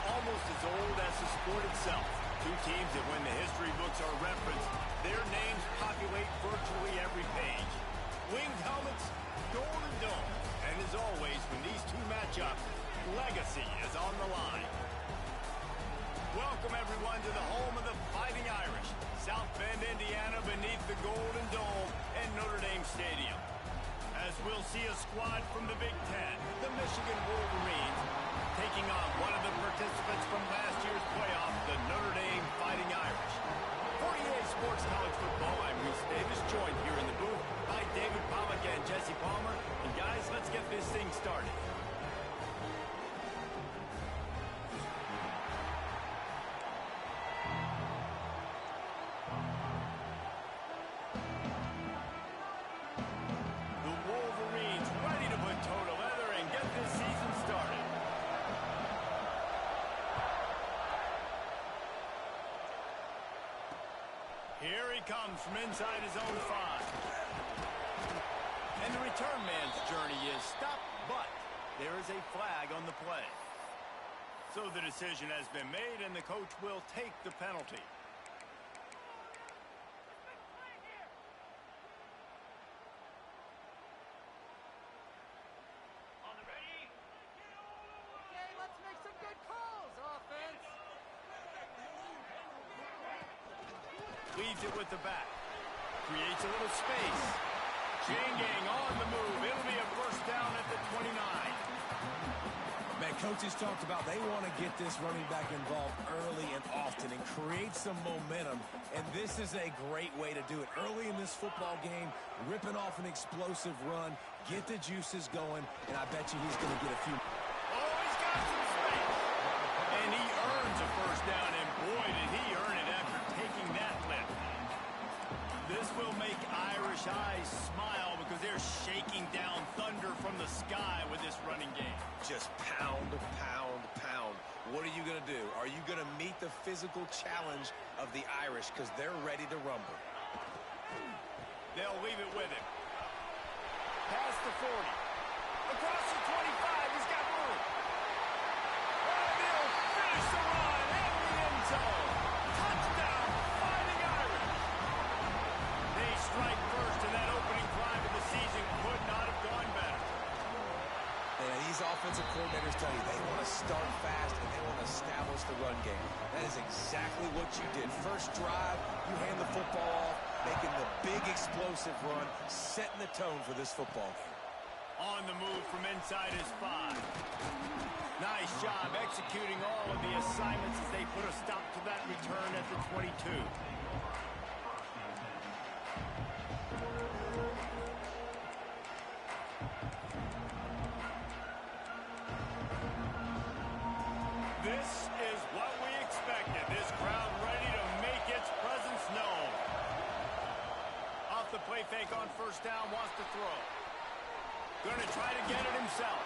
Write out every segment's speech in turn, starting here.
almost as old as the sport itself. Two teams that when the history books are referenced, their names populate virtually every page. Winged helmets, golden dome. And as always, when these two match up, legacy is on the line. Welcome, everyone, to the home of the Fighting Irish, South Bend, Indiana, beneath the Golden Dome and Notre Dame Stadium. As we'll see a squad from the Big Ten, the Michigan Wolverines, taking on one of the participants from last year's playoff, the Notre Dame Fighting Irish. 48 Sports College Football, I'm Reese Davis, joined here in the booth by David Pollack and Jesse Palmer. And guys, let's get this thing started. Here he comes from inside his own 5. And the return man's journey is stopped, but there is a flag on the play. So the decision has been made, and the coach will take the penalty. Leads it with the back. Creates a little space. Chain gang on the move. It'll be a first down at the 29. Man, coaches talked about they want to get this running back involved early and often and create some momentum. And this is a great way to do it. Early in this football game, ripping off an explosive run, get the juices going, and I bet you he's going to get a few. Oh, he's got some space. And he earns a first down, and boy, did he earn it after taking that lift. This will make Irish eyes smile because they're shaking down thunder from the sky with this running game. Just pound, pound, pound. What are you going to do? Are you going to meet the physical challenge of the Irish because they're ready to rumble? They'll leave it with him. Past the 40. Across the 25. He's got room. And they'll finish the run in the end zone. Touchdown, Fighting Irish. They strike first, and that opening drive of the season could not have gone better. And these offensive coordinators tell you they want to start fast and they want to establish the run game. That is exactly what you did. First drive, you hand the football off, making the big explosive run, setting the tone for this football game. On the move from inside his 5. Nice job executing all of the assignments as they put a stop to that return at the 22. This is what we expected. This crowd ready to make its presence known. Off the play fake on first down, wants to throw. Going to try to get it himself.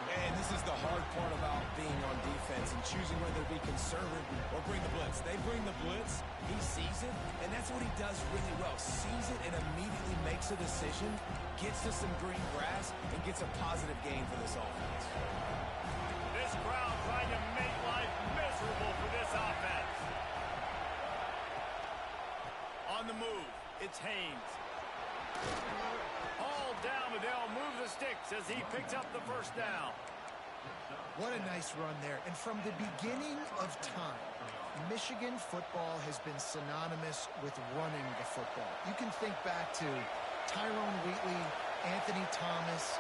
And this is the hard part about being on defense and choosing whether to be conservative or bring the blitz. They bring the blitz, he sees it, and that's what he does really well. Sees it and immediately makes a decision, gets to some green grass, and gets a positive gain for this offense. This crowd trying to make life miserable for this offense. On the move, it's Haynes. All down, but they'll move the sticks as he picks up the first down. What a nice run there. And from the beginning of time, Michigan football has been synonymous with running the football. You can think back to Tyrone Wheatley, Anthony Thomas,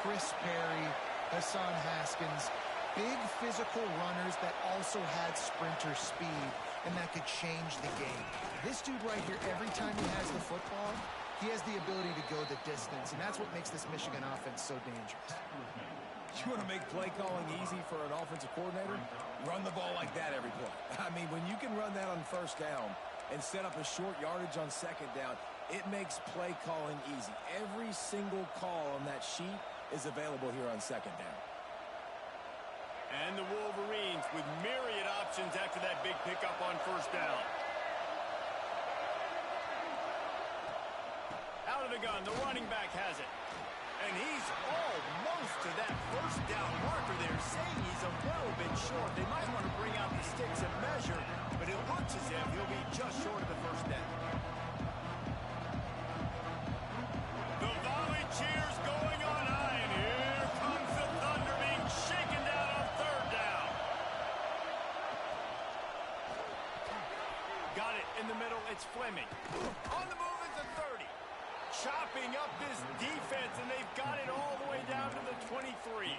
Chris Perry, Hassan Haskins. Big physical runners that also had sprinter speed and that could change the game. This dude right here, every time he has the football, he has the ability to go the distance, and that's what makes this Michigan offense so dangerous. You want to make play calling easy for an offensive coordinator? Run the ball like that every play. I mean, when you can run that on first down and set up a short yardage on second down, it makes play calling easy. Every single call on that sheet is available here on second down. And the Wolverines with myriad options after that big pickup on first down. Out of the gun, the running back has it. And he's almost to that first down marker there, saying he's a little bit short. They might want to bring out the sticks and measure, but it looks as if he'll be just short of the first down. The volley cheers going on high, and here comes the Thunder being shaken down on third down. Got it in the middle. It's Fleming. On the move is the 30. Chopping up this defense, and they've got it all the way down to the 23.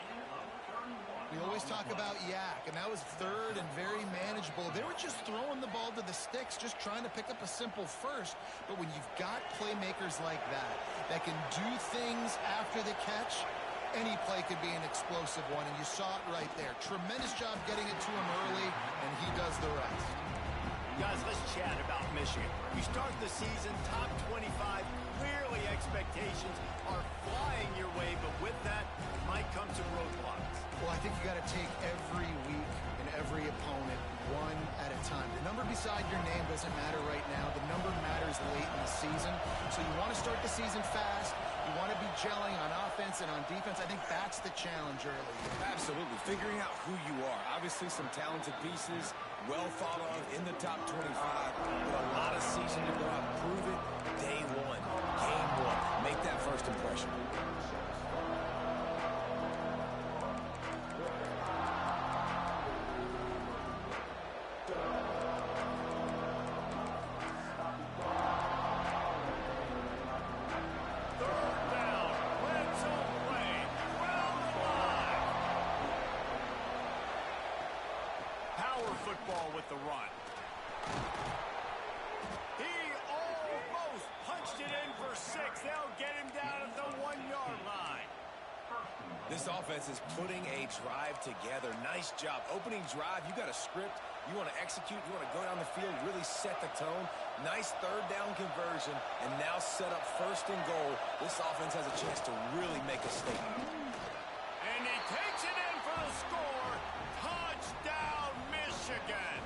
We always talk about yak, and that was third and very manageable. They were just throwing the ball to the sticks, just trying to pick up a simple first. But when you've got playmakers like that can do things after the catch, any play could be an explosive one, and you saw it right there. Tremendous job getting it to him early, and he does the rest. Guys, let's chat about Michigan. We start the season top 25. Clearly expectations are flying your way, but with that might come some roadblocks. Well, I think you got to take every week and every opponent one at a time. The number beside your name doesn't matter right now. The number matters late in the season. So you want to start the season fast. You want to be gelling on offense and on defense. I think that's the challenge early. Absolutely. Figuring out who you are. Obviously some talented pieces, well thought of in the top 25. With a lot of season to go out and prove it. Day one, game one. Make that first impression. Football with the run. He almost punched it in for 6. They'll get him down at the 1-yard line. This offense is putting a drive together. Nice job. Opening drive, you got a script. You want to execute. You want to go down the field, really set the tone. Nice third down conversion, and now set up first and goal. This offense has a chance to really make a statement. And he takes it in for the score. Touchdown, Michigan.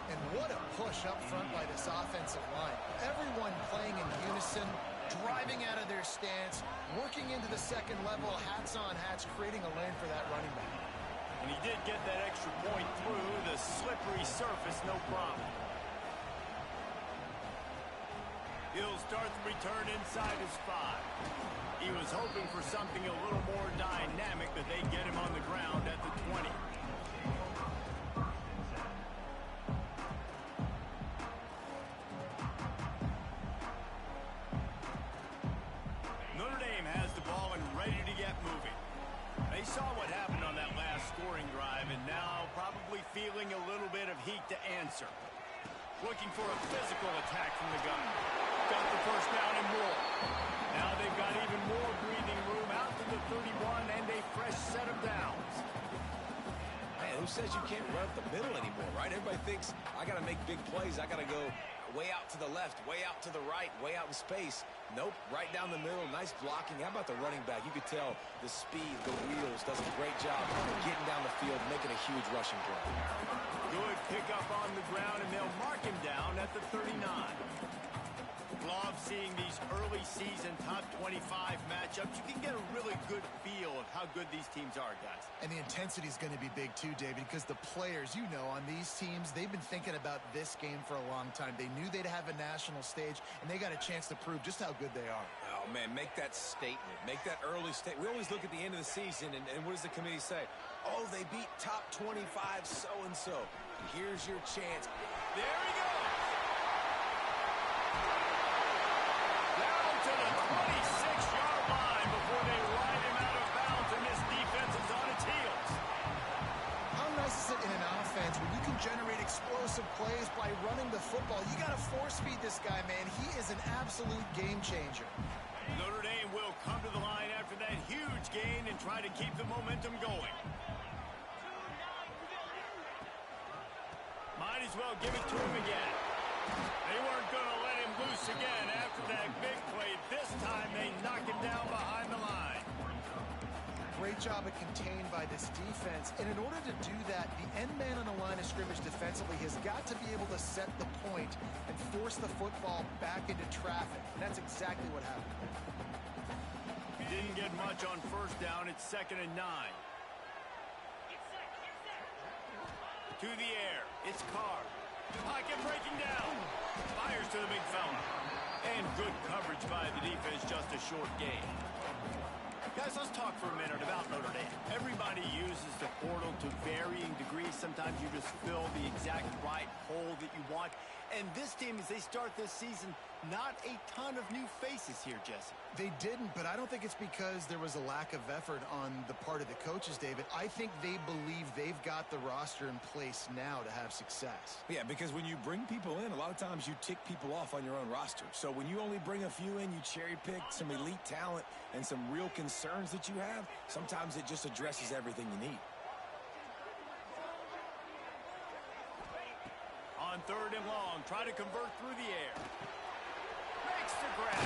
And what a push up front by this offensive line. Everyone playing in unison, driving out of their stance, working into the second level, hats on hats, creating a lane for that running back. And he did get that extra point through the slippery surface, no problem. He'll start the return inside his 5. He was hoping for something a little more dynamic, but they get him on the ground at the 20. Notre Dame has the ball and ready to get moving. They saw what happened on that last scoring drive, and now probably feeling a little bit of heat to answer. Looking for a physical attack from the gun. Got the first down and more. Now they've got even more breathing room out to the 31 and a fresh set of downs. Man, who says you can't run up the middle anymore, right? Everybody thinks, I got to make big plays. I got to go way out to the left, way out to the right, way out in space. Nope, right down the middle. Nice blocking. How about the running back? You could tell the speed, the wheels, does a great job getting down the field, making a huge rushing play. Good pickup on the ground, and they'll mark him down at the 39. Love seeing these early season top 25 matchups. You can get a really good feel of how good these teams are, guys. And the intensity is going to be big too, David, because the players, you know, on these teams, they've been thinking about this game for a long time. They knew they'd have a national stage, and they got a chance to prove just how good they are. Oh, man, make that statement. Make that early statement. We always look at the end of the season, and what does the committee say? Oh, they beat top 25 so-and-so. Here's your chance. There he goes. Down to the 26-yard line before they ride him out of bounds, and this defense is on its heels. How nice is it in an offense when you can generate explosive plays by running the football? You got to force feed this guy, man. He is an absolute game changer. Notre Dame will come to the line after that huge gain and try to keep the momentum going. Might as well give it to him again. They weren't going to let him loose again after that big play. This time they knock him down behind the line. Great job of contained by this defense. And in order to do that, the end man on the line of scrimmage defensively has got to be able to set the point and force the football back into traffic. And that's exactly what happened. Didn't get much on first down. It's 2nd and 9. To the air. It's Carr. Pocket breaking down. Fires to the big fella. And good coverage by the defense. Just a short gain. Guys, let's talk for a minute about Notre Dame. Everybody uses the portal to varying degrees. Sometimes you just fill the exact right hole that you want. And this team, as they start this season, not a ton of new faces here, Jesse. They didn't, but I don't think it's because there was a lack of effort on the part of the coaches, David. I think they believe they've got the roster in place now to have success. Yeah, because when you bring people in, a lot of times you tick people off on your own roster. So when you only bring a few in, you cherry-pick some elite talent and some real concerns that you have, sometimes it just addresses everything you need. On 3rd and long, try to convert through the air. Makes the grab.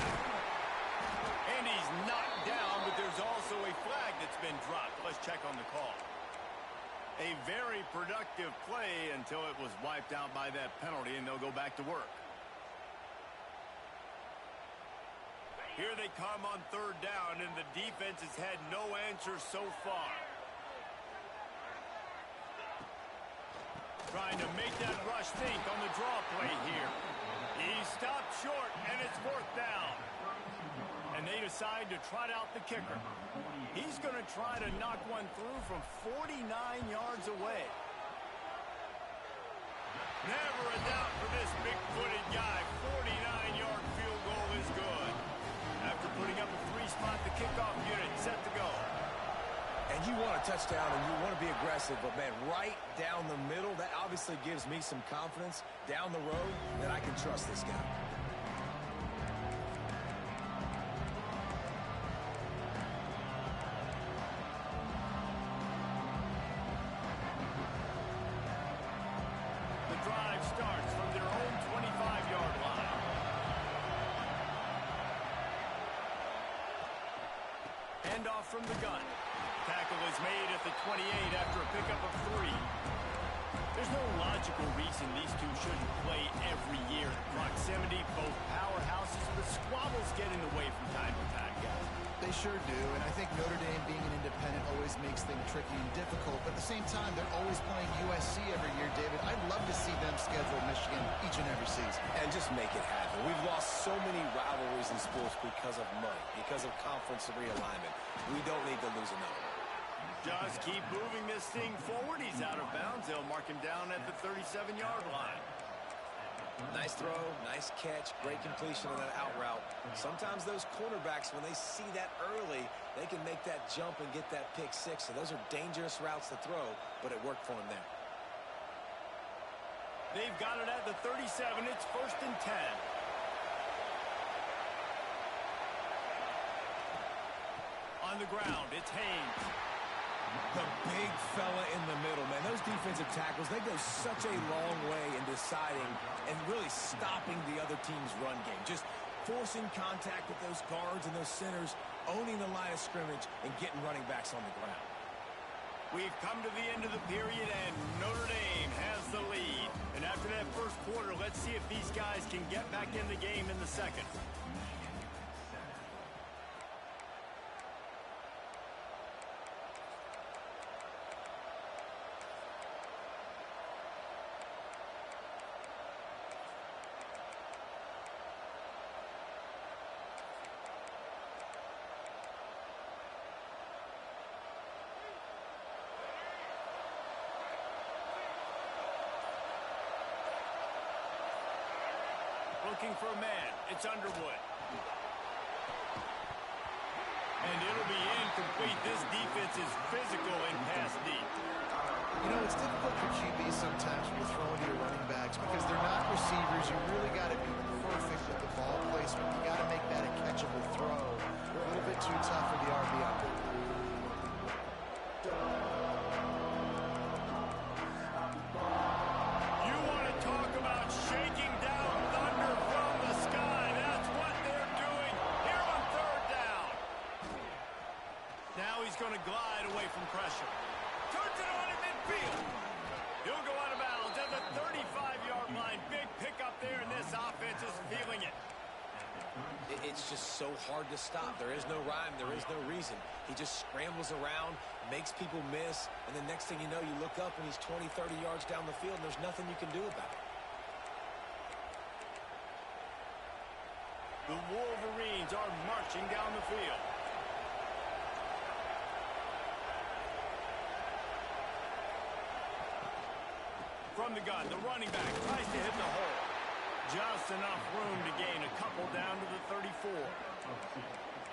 And he's knocked down, but there's also a flag that's been dropped. Let's check on the call. A very productive play until it was wiped out by that penalty, and they'll go back to work. Here they come on 3rd down, and the defense has had no answer so far. Trying to make that rush think on the draw play here. He stopped short, and it's 4th down. And they decide to trot out the kicker. He's going to try to knock one through from 49 yards away. Never a doubt for this big-footed guy. 49-yard field goal is good. After putting up a 3-spot, the kickoff unit set to go. And you want a touchdown and you want to be aggressive, but, man, right down the middle, that obviously gives me some confidence down the road that I can trust this guy. The drive starts from their own 25-yard line. Handoff from the gun. Tackle is made at the 28 after a pickup of 3. There's no logical reason these two shouldn't play every year. Proximity, both powerhouses, but squabbles get in the way from time to time, guys. They sure do, and I think Notre Dame being an independent always makes things tricky and difficult, but at the same time, they're always playing USC every year, David. I'd love to see them schedule Michigan each and every season. And just make it happen. We've lost so many rivalries in sports because of money, because of conference realignment. We don't need to lose another one. Just keep moving this thing forward. He's out of bounds. They'll mark him down at the 37-yard line. Nice throw, nice catch, great completion of that out route. Sometimes those cornerbacks, when they see that early, they can make that jump and get that pick six. So those are dangerous routes to throw, but it worked for him there. They've got it at the 37. It's 1st and 10. On the ground, it's Haynes. The big fella in the middle, man. Those defensive tackles, they go such a long way in deciding and really stopping the other team's run game. Just forcing contact with those guards and those centers, owning the line of scrimmage, and getting running backs on the ground. We've come to the end of the period, and Notre Dame has the lead. And after that first quarter, let's see if these guys can get back in the game in the second. Looking for a man. It's Underwood. And it'll be incomplete. This defense is physical and pass deep. You know, it's difficult for QBs sometimes when you're throwing to your running backs because they're not receivers. You really got to be perfect with the ball placement. You got to make that a catchable throw. A little bit too tough for the RBI. You want to talk about shaking down thunder from the sky. That's what they're doing here on 3rd down. Now he's going to glide away from pressure. Turns it on in midfield. He'll go out of bounds at the 35-yard line. Big pickup there, and this offense is feeling it. It's just so hard to stop. There is no rhyme. There is no reason. He just scrambles around, makes people miss, and the next thing you know, you look up and he's 20, 30 yards down the field, and there's nothing you can do about it. The Wolverines are marching down the field. From the gun, the running back tries to hit the hole. Just enough room to gain a couple down to the 34.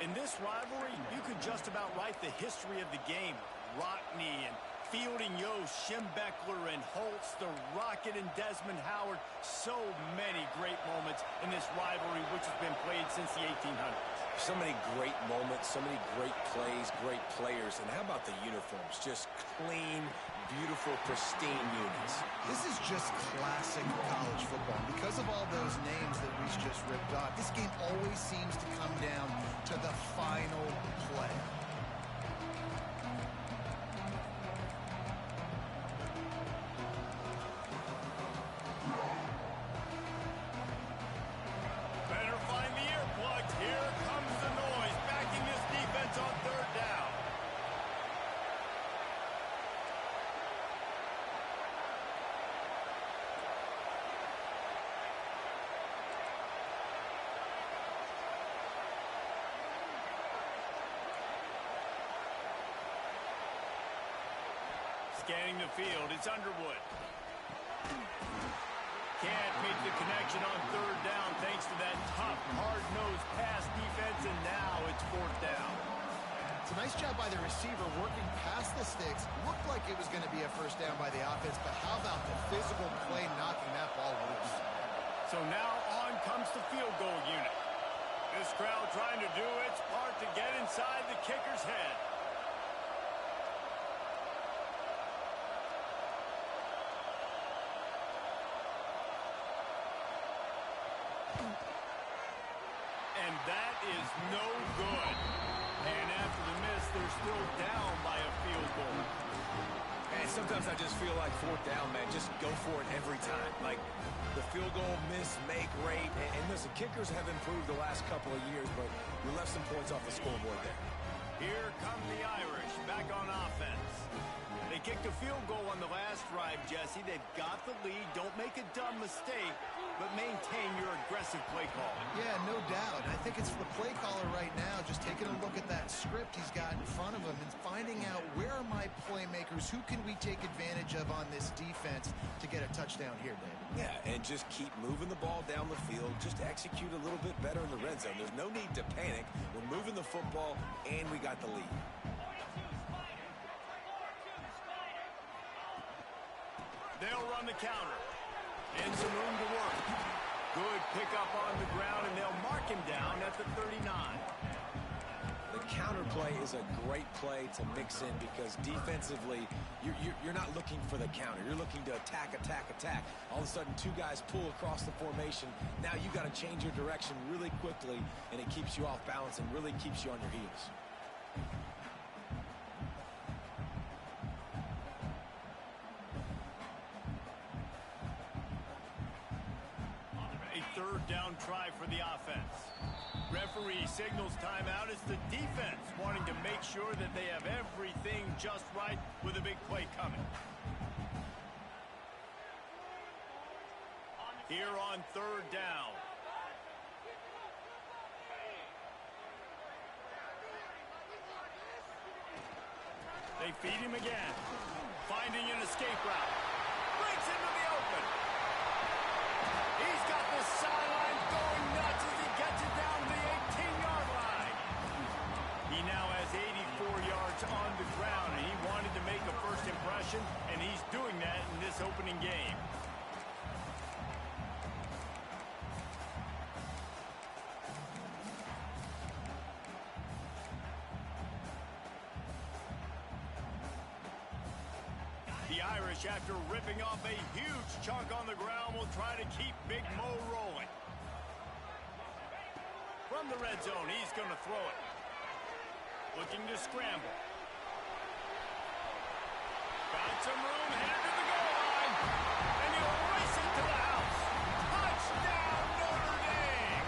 In this rivalry, you could just about write the history of the game. Rockne and Fielding Yost, Schembechler and Holtz, the Rocket and Desmond Howard. So many great moments in this rivalry, which has been played since the 1800s. So many great moments, so many great plays, great players. And how about the uniforms? Just clean, beautiful, pristine units. This is just classic college football. Because of all those names that Reese just ripped off, this game always seems to come down to the final play. Better find the earplugs. Here comes the noise, backing this defense on third down. Scanning the field, it's Underwood. Can't make the connection on third down thanks to that tough, hard-nosed pass defense, and now it's fourth down. It's a nice job by the receiver working past the sticks. Looked like it was going to be a first down by the offense, but how about the physical play knocking that ball loose? So now on comes the field goal unit. This crowd trying to do its part to get inside the kicker's head. And that is no good. And after the miss, they're still down by a field goal. And sometimes I just feel like fourth down, man. Just go for it every time. Like the field goal, miss, make, rate. And listen, kickers have improved the last couple of years, but you left some points off the scoreboard there. Here come the Irish back on offense. They kicked a field goal on the last drive, Jesse. They've got the lead. Don't make a dumb mistake, but maintain your aggressive play calling. Yeah, no doubt. I think it's the play caller right now just taking a look at that script he's got in front of him and finding out where are my playmakers, who can we take advantage of on this defense to get a touchdown here, David. Yeah, and just keep moving the ball down the field. Just execute a little bit better in the red zone. There's no need to panic. We're moving the football, and we got the lead. They'll run the counter. And some room to work. Good pickup on the ground, and they'll mark him down at the 39. The counter play is a great play to mix in because defensively, you're not looking for the counter. You're looking to attack, attack, attack. All of a sudden, two guys pull across the formation. Now you got to change your direction really quickly, and it keeps you off balance and really keeps you on your heels. Third down try for the offense. Referee signals timeout. It's the defense wanting to make sure that they have everything just right with a big play coming. Here on third down. They feed him again. Finding an escape route. Breaks into the open. He's got the sideline going nuts as he gets it down to the 18-yard line. He now has 84 yards on the ground, and he wanted to make a first impression, and he's doing that in this opening game. The Irish, after ripping off a huge chunk on the ground, will try to keep Big Mo rolling. From the red zone, he's going to throw it. Looking to scramble. Got some room, headed to the goal line. And he'll race it to the house. Touchdown, Notre Dame!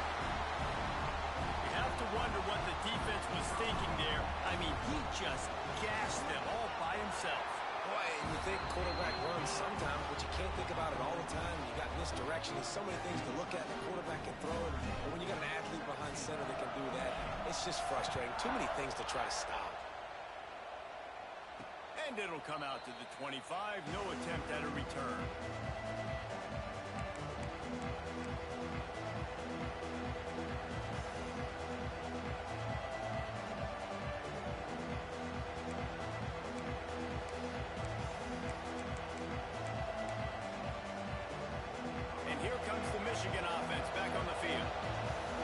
think quarterback runs sometimes, but you can't think about it all the time. You got misdirection. There's so many things to look at. The quarterback can throw it. And when you got an athlete behind center that can do that, it's just frustrating. Too many things to try to stop. And it'll come out to the 25. No attempt at a return. And here comes the Michigan offense back on the field.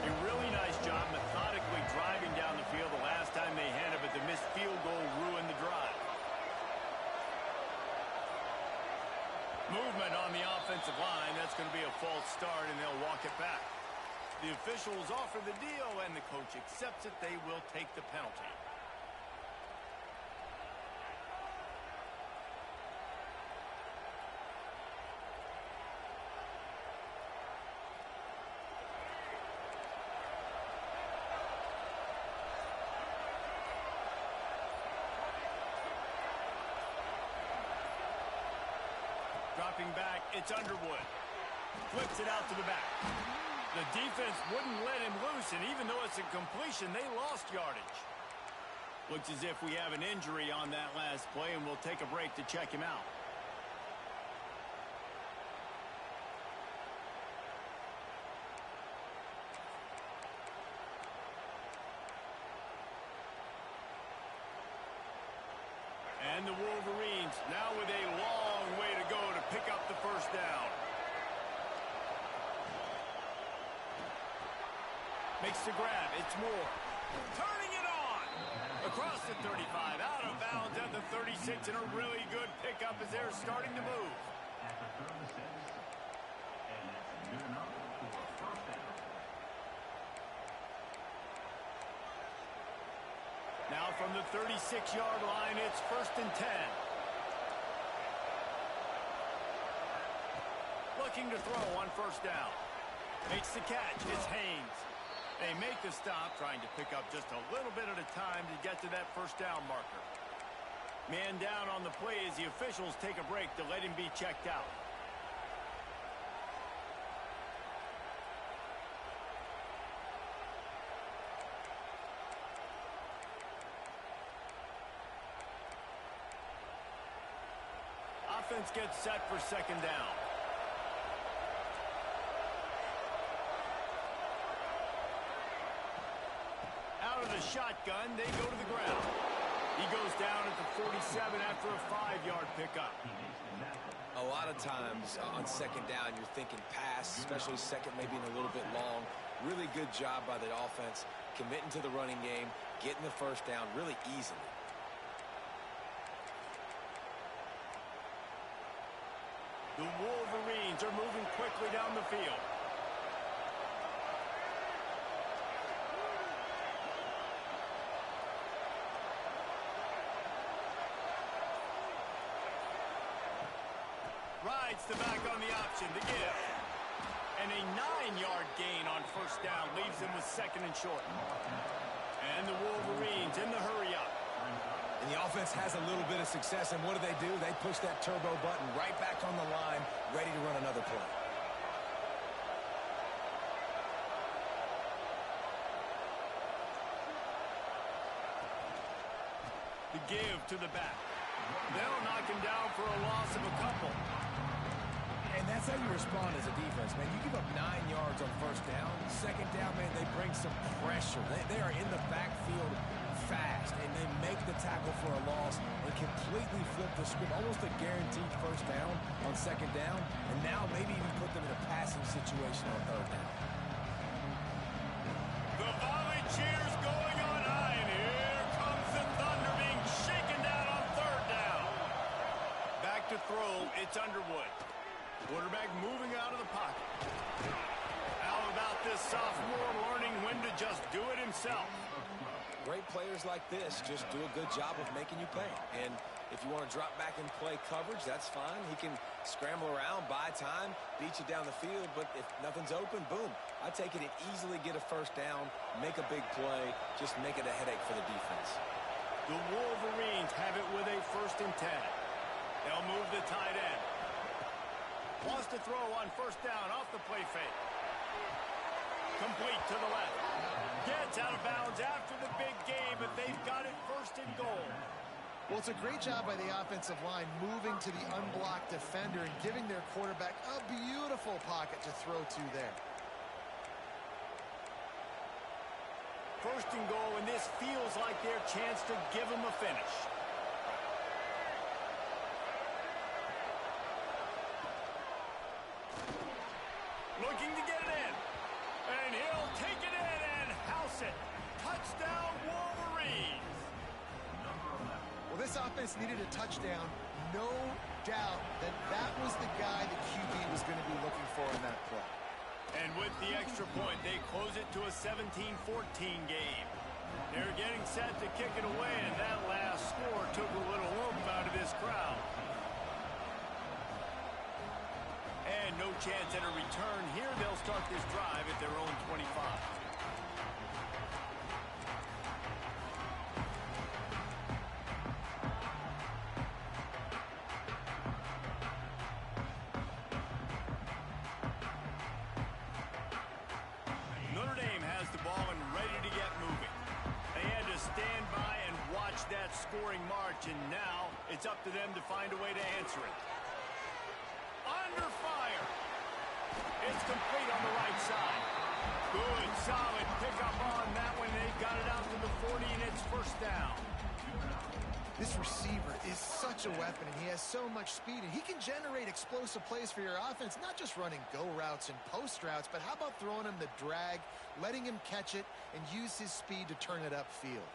A really nice job methodically driving down the field the last time they had it, but the missed field goal ruined the drive. Movement on the offensive line. That's going to be a false start, and they'll walk it back. The officials offer the deal, and the coach accepts it. They will take the penalty. Dropping back, it's Underwood. Flips it out to the back. The defense wouldn't let him loose, and even though it's a completion, they lost yardage. Looks as if we have an injury on that last play, and we'll take a break to check him out. And the Wolverines now with a long way to go to pick up the first down. Makes the grab. It's Moore. Turning it on. Across the 35. Out of bounds at the 36. And a really good pickup as they're starting to move. Now from the 36-yard line, it's 1st and 10. Looking to throw on 1st down. Makes the catch. It's Haynes. They make the stop, trying to pick up just a little bit at a time to get to that 1st down marker. Man down on the play as the officials take a break to let him be checked out. Offense gets set for 2nd down. Out of the shotgun, they go to the ground. He goes down at the 47 after a 5-yard pickup. A lot of times on 2nd down, you're thinking pass, especially 2nd, maybe a little bit long. Really good job by the offense, committing to the running game, getting the 1st down really easily. The Wolverines are moving quickly down the field. Rides the back on the option to give. And a 9-yard gain on 1st down leaves them with 2nd and short. And the Wolverines in the hurry up. And the offense has a little bit of success, and what do? They push that turbo button right back on the line, ready to run another play. The give to the back. They'll knock him down for a loss of a couple. And that's how you respond as a defense, man. You give up 9 yards on 1st down. 2nd down, man, they bring some pressure. They are in the backfield fast, and they make the tackle for a loss and completely flip the script. Almost a guaranteed 1st down on 2nd down, and now maybe even put them in a passing situation on 3rd down. The volley cheers going on high, and here comes the Thunder being shaken down on 3rd down. Back to throw, it's Underwood. Quarterback moving out of the pocket. How about this sophomore learning when to just do it himself? Great players like this just do a good job of making you pay. And if you want to drop back and play coverage, that's fine. He can scramble around, buy time, beat you down the field. But if nothing's open, boom. I take it and easily get a 1st down, make a big play, just make it a headache for the defense. The Wolverines have it with a 1st and 10. They'll move the tight end. Wants to throw on first down off the play fake. Complete to the left. Gets out of bounds after the big game, but they've got it first and goal. Well, it's a great job by the offensive line moving to the unblocked defender and giving their quarterback a beautiful pocket to throw to there. First and goal, and this feels like their chance to give them a finish. Looking to get it in. And he'll take it in and house it. Touchdown, Wolverines. Well, this offense needed a touchdown. No doubt that that was the guy the QB was going to be looking for in that play. And with the extra point, they close it to a 17-14 game. They're getting set to kick it away, and that last score took a little oomph out of this crowd. And no chance at a return here. They'll start this drive at their own 25. Notre Dame has the ball and ready to get moving. They had to stand by and watch that scoring march, and now it's up to them to find a way to answer it. Under fire. It's complete on the right side. Good, solid pickup on that one. They've got it out to the 40, and it's first down. This receiver is such a weapon, and he has so much speed, and he can generate explosive plays for your offense, not just running go routes and post routes, but how about throwing him the drag, letting him catch it, and use his speed to turn it upfield.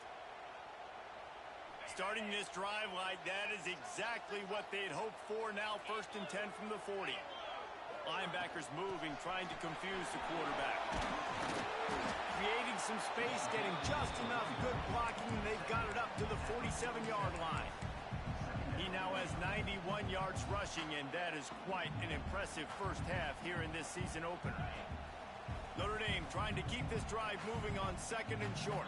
Starting this drive like that is exactly what they'd hoped for. Now first and 10 from the 40. Linebackers moving, trying to confuse the quarterback. Creating some space, getting just enough good blocking, and they've got it up to the 47-yard line. He now has 91 yards rushing, and that is quite an impressive first half here in this season opener. Notre Dame trying to keep this drive moving on second and short.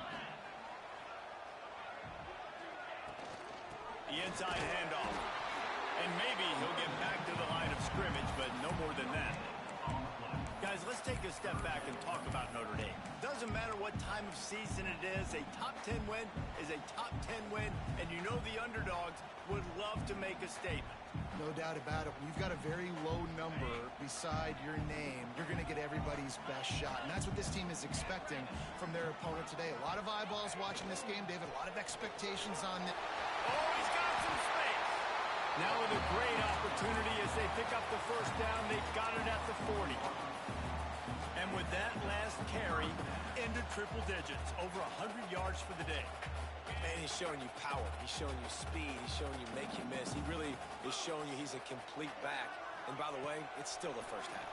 The inside handoff. And maybe he'll get back to the line of scrimmage, but no more than that. Guys, let's take a step back and talk about Notre Dame. Doesn't matter what time of season it is, a top 10 win is a top 10 win, and you know the underdogs would love to make a statement. No doubt about it. When you've got a very low number beside your name, you're going to get everybody's best shot, and that's what this team is expecting from their opponent today. A lot of eyeballs watching this game, David. A lot of expectations on it. Oh, he's got some space. Now with a great opportunity as they pick up the first down. They've got it at the 40. And with that last carry into triple digits, over 100 yards for the day. And he's showing you power. He's showing you speed. He's showing you make you miss. He really is showing you he's a complete back. And by the way, it's still the first half.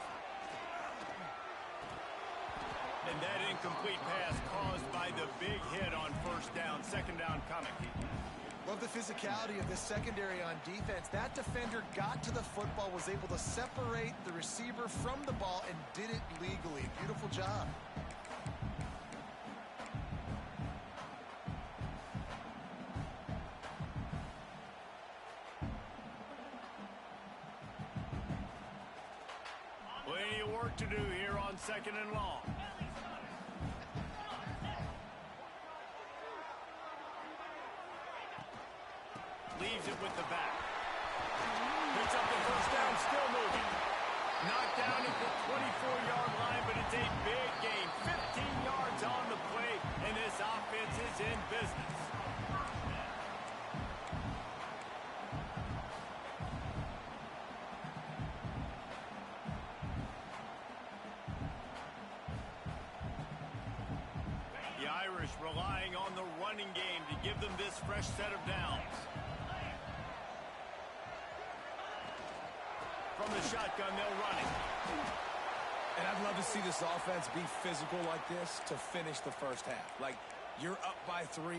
And that incomplete pass caused by the big hit on first down. Second down coming. Love the physicality of this secondary on defense. That defender got to the football, was able to separate the receiver from the ball, and did it legally. Beautiful job. Plenty of work to do here on second and long. Leaves it with the back. Picks up the first down, still moving. Knocked down at the 24-yard line, but it's a big gain. 15 yards on the play, and this offense is in business. The Irish relying on the running game to give them this fresh set of downs. From the shotgun, they'll run it. And I'd love to see this offense be physical like this to finish the first half. Like, you're up by 3,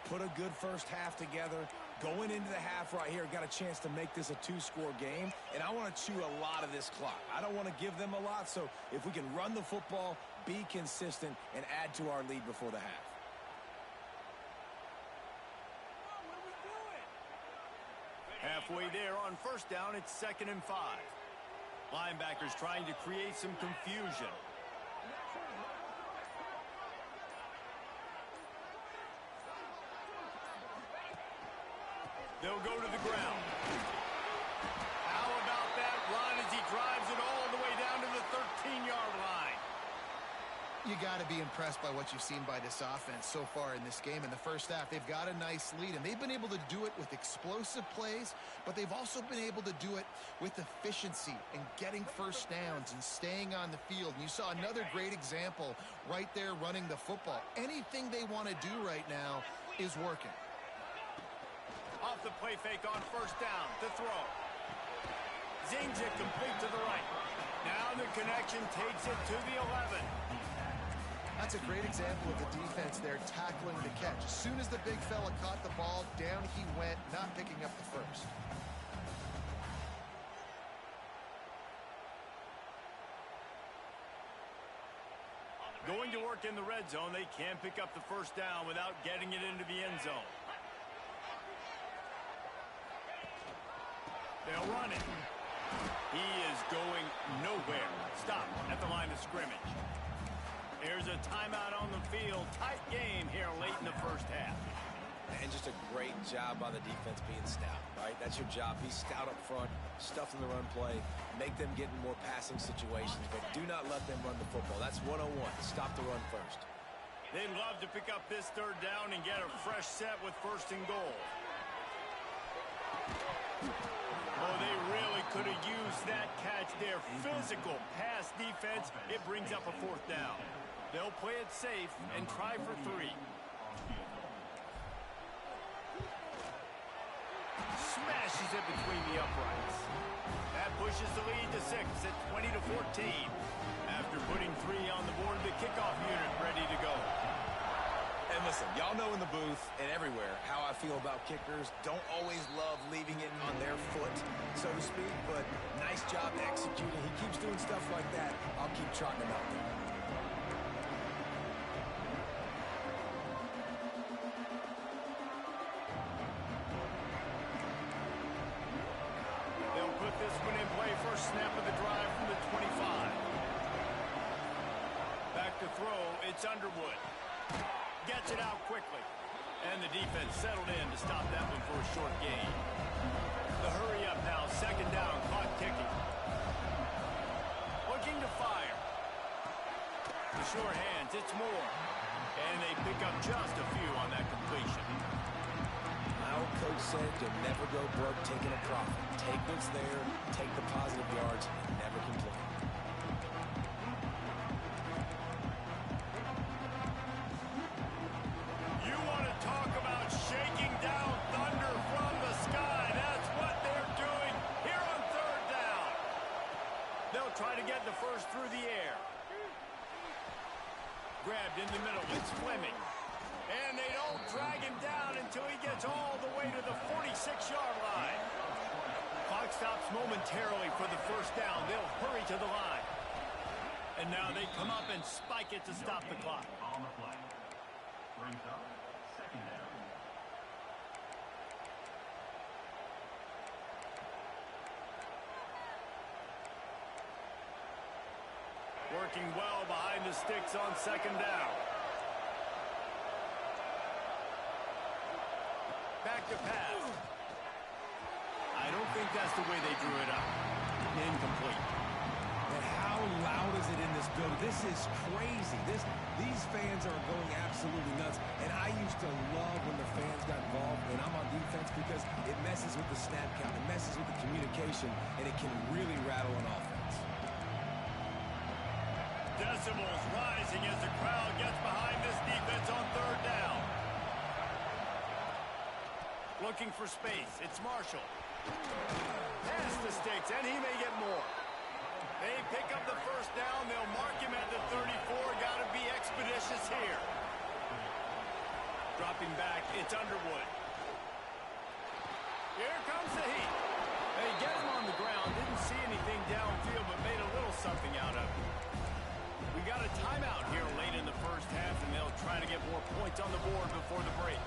put a good first half together. Going into the half right here, got a chance to make this a 2-score game, and I want to chew a lot of this clock. I don't want to give them a lot, so if we can run the football, be consistent, and add to our lead before the half. halfway there on first down. It's 2nd and 5. Linebackers trying to create some confusion. They'll go to the ground. How about that run as he drives it all the way down to the 13-yard line? You got to be impressed by what you've seen by this offense so far in this game. In the first half, they've got a nice lead, and they've been able to do it with explosive plays, but they've also been able to do it with efficiency and getting first downs and staying on the field. And you saw another great example right there running the football. Anything they want to do right now is working. Off the play fake on first down. The throw. Zings it complete to the right. Now the connection takes it to the 11. That's a great example of the defense there tackling the catch. As soon as the big fella caught the ball, down he went, not picking up the first. Going to work in the red zone, they can't pick up the first down without getting it into the end zone. They'll run it. He is going nowhere. Stop at the line of scrimmage. Here's a timeout on the field. Tight game here late in the first half. And just a great job by the defense being stout, right? That's your job. Be stout up front, stuff in the run play, make them get in more passing situations, but do not let them run the football. That's 101. Stop the run first. They'd love to pick up this third down and get a fresh set with 1st and goal. Oh, they really could have used that catch there. Physical pass defense. It brings up a 4th down. They'll play it safe and try for 3. Smashes it between the uprights. That pushes the lead to 6 at 20-14. After putting 3 on the board, the kickoff unit ready to go. And listen, y'all know in the booth and everywhere how I feel about kickers. Don't always love leaving it on their foot, so to speak, but nice job executing. He keeps doing stuff like that. I'll keep trotting him out there. They'll put this one in play. First snap of the drive from the 25. Back to throw. It's Underwood. Gets it out quickly. And the defense settled in to stop that one for a short gain. The hurry up now. 2nd down. Clock ticking. Looking to fire. The short hands. It's Moore. And they pick up just a few on that completion. My old coach said you'll never go broke taking a profit. Take what's there, take the positive yards, and never complain. You want to talk about shaking down thunder from the sky. That's what they're doing here on 3rd down. They'll try to get the first through the air. Grabbed in the middle. It's Fleming. And they don't drag him down until he gets all the way to the 46-yard line. Clock stops momentarily for the first down. They'll hurry to the line. And now they come up and spike it to stop the clock. On the play. Brings up 2nd down. Working well behind the sticks on 2nd down. Back to pass. I don't think that's the way they drew it up. Incomplete. And how loud is it in this building? This is crazy. These fans are going absolutely nuts. And I used to love when the fans got involved when I'm on defense because it messes with the snap count, it messes with the communication, and it can really rattle an offense. Decibels rising as the crowd gets behind this defense on 3rd down. Looking for space. It's Marshall. Past the sticks, and he may get more. They pick up the first down. They'll mark him at the 34. Got to be expeditious here. Dropping back, it's Underwood. Here comes the heat. They get him on the ground. Didn't see anything downfield, but made a little something out of it. We got a timeout here late in the first half, and they'll try to get more points on the board before the break.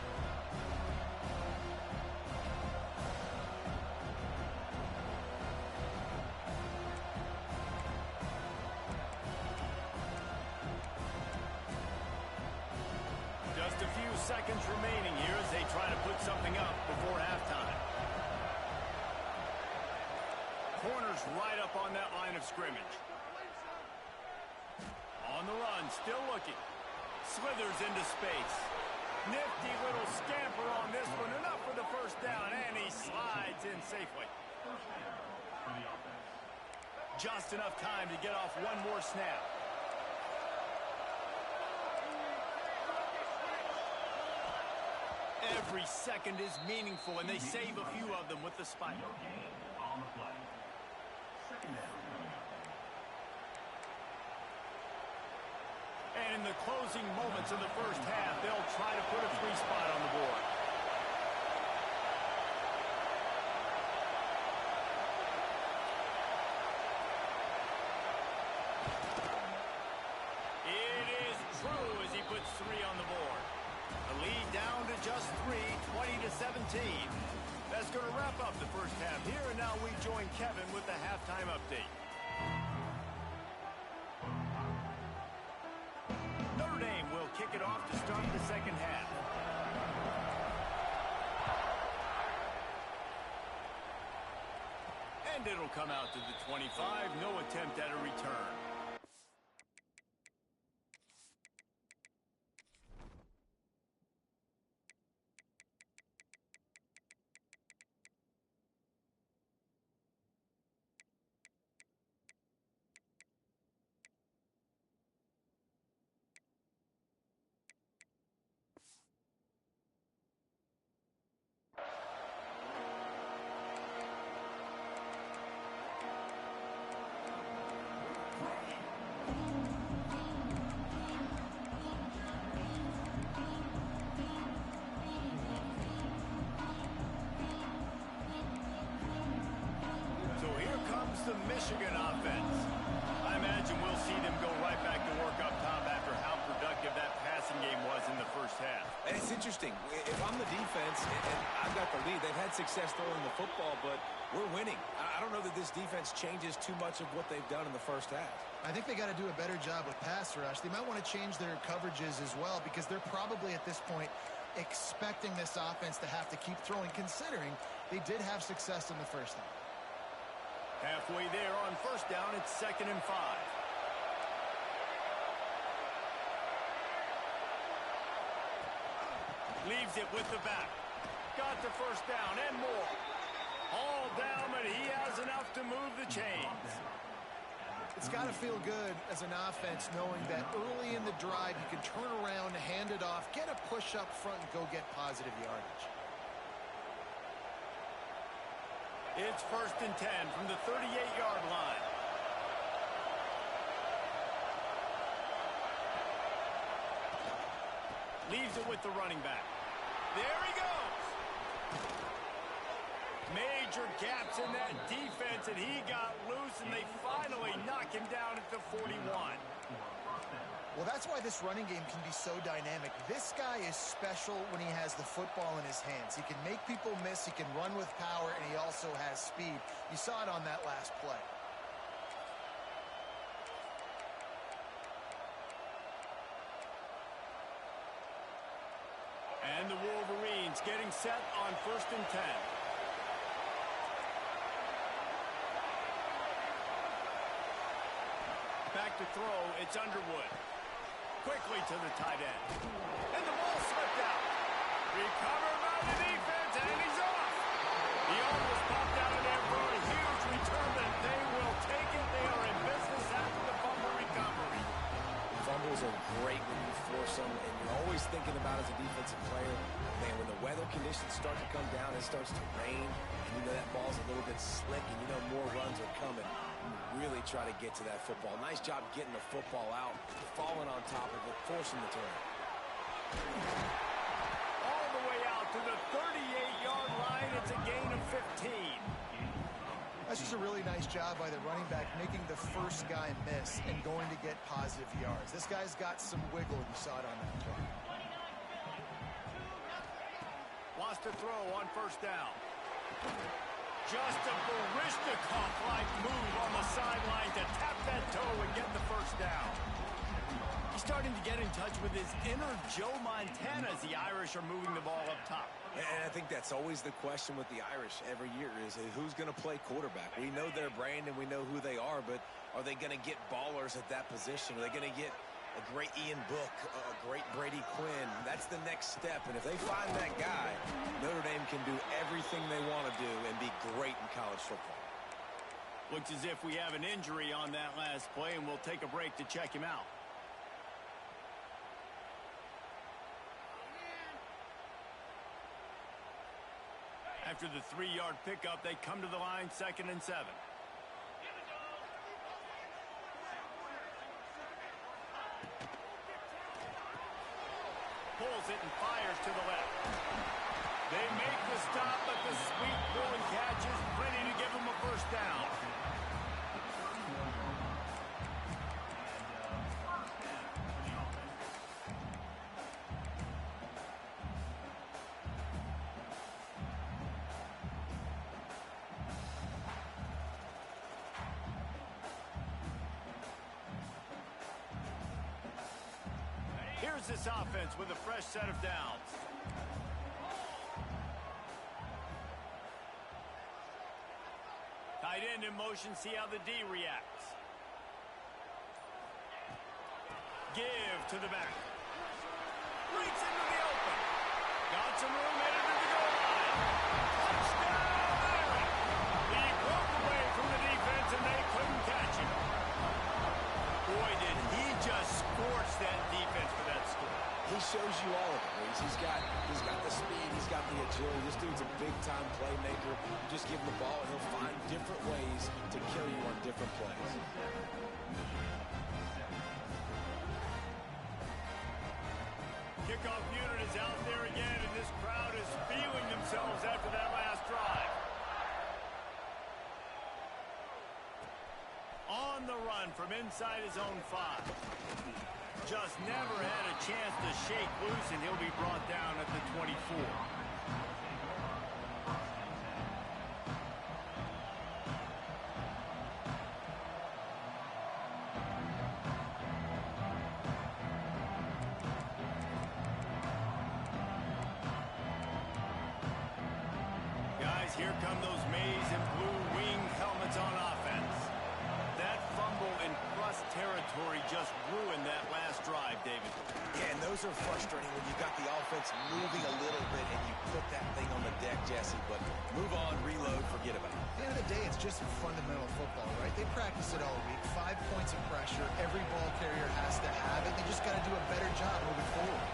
seconds remaining here as they try to put something up before halftime. Corner's right up on that line of scrimmage. On the run, still looking. Slithers into space. Nifty little scamper on this one. Enough for the first down, and he slides in safely. Just enough time to get off one more snap. Every second is meaningful, and they save a few of them with the spike. And in the closing moments of the first half, they'll try to put a free spot on the board. It is true as he puts 3 on the board. The lead down to just 3, 20-17. That's going to wrap up the first half here, and now we join Kevin with the halftime update. Notre Dame will kick it off to start the second half. And it'll come out to the 25. No attempt at a return. The Michigan offense. I imagine we'll see them go right back to work up top after how productive that passing game was in the first half. And it's interesting. If I'm the defense and I've got the lead, they've had success throwing the football, but we're winning. I don't know that this defense changes too much of what they've done in the first half. I think they got to do a better job with pass rush. They might want to change their coverages as well because they're probably at this point expecting this offense to have to keep throwing, considering they did have success in the first half. Halfway there on first down, it's 2nd and 5. Leaves it with the back. Got the first down and more. All down, but he has enough to move the chains. It's got to feel good as an offense knowing that early in the drive you can turn around, hand it off, get a push up front, and go get positive yardage. It's 1st and 10 from the 38-yard line. Leaves it with the running back. There he goes. Major gaps in that defense, and he got loose, and they finally knock him down at the 41. Well, that's why this running game can be so dynamic. This guy is special when he has the football in his hands. He can make people miss, he can run with power, and he also has speed. You saw it on that last play. And the Wolverines getting set on 1st and 10. Back to throw, it's Underwood. Quickly to the tight end. And the ball slipped out. Recovered by the defense, and he's off. He almost popped out of there for a huge return, but they will take it. They are in business after the fumble recovery. Fumbles are great when you force them, and you're always thinking about as a defensive player, man, when the weather conditions start to come down, it starts to rain, and you know that ball's a little bit slick, and you know more runs are coming. Really try to get to that football. Nice job getting the football out, falling on top of it, forcing the turn. All the way out to the 38-yard line. It's a gain of 15. That's just a really nice job by the running back, making the first guy miss and going to get positive yards. This guy's got some wiggle. You saw it on that play. Wants to throw on 1st down. Just a Barishnikov-like move on the sideline to tap that toe and get the first down. He started starting to get in touch with his inner Joe Montana as the Irish are moving the ball up top. And I think that's always the question with the Irish every year is who's going to play quarterback. We know their brand and we know who they are, but are they going to get ballers at that position? Are they going to get a great Ian Book, a great Brady Quinn? That's the next step. And if they find that guy, Notre Dame can do everything they want to do and be great in college football. Looks as if we have an injury on that last play, and we'll take a break to check him out. After the 3-yard pickup, they come to the line, 2nd and 7. Pulls it and fires to the left. They make the stop, but the sweet pulling catch is ready to give them a first down. Here's this offense with a fresh set of downs. Tight end in motion, see how the D reacts. Give to the back. Breaks into the open. Got some room, headed to the goal line. Touchdown, Irish! He broke away from the defense and they couldn't catch him. Boy, did he just scorch that defense for that score. He shows you all of it, Reese. He's got the speed, he's got the agility. This dude's a big-time playmaker. You just give him the ball, and he'll find different ways to kill you on different plays. Kickoff unit is out there again, and this crowd is feeling themselves after that last drive. On the run from inside his own 5. Just never had a chance to shake loose, and he'll be brought down at the 24. Guys, here come those maize and blue winged helmets on offense. That fumble in crust territory just ruined that last drive, David. Yeah, and those are frustrating when you got the offense moving a little bit and you put that thing on the deck, Jesse. But move on, reload, forget about it. At the end of the day, it's just fundamental football, right? They practice it all week. 5 points of pressure. Every ball carrier has to have it. They just got to do a better job moving forward.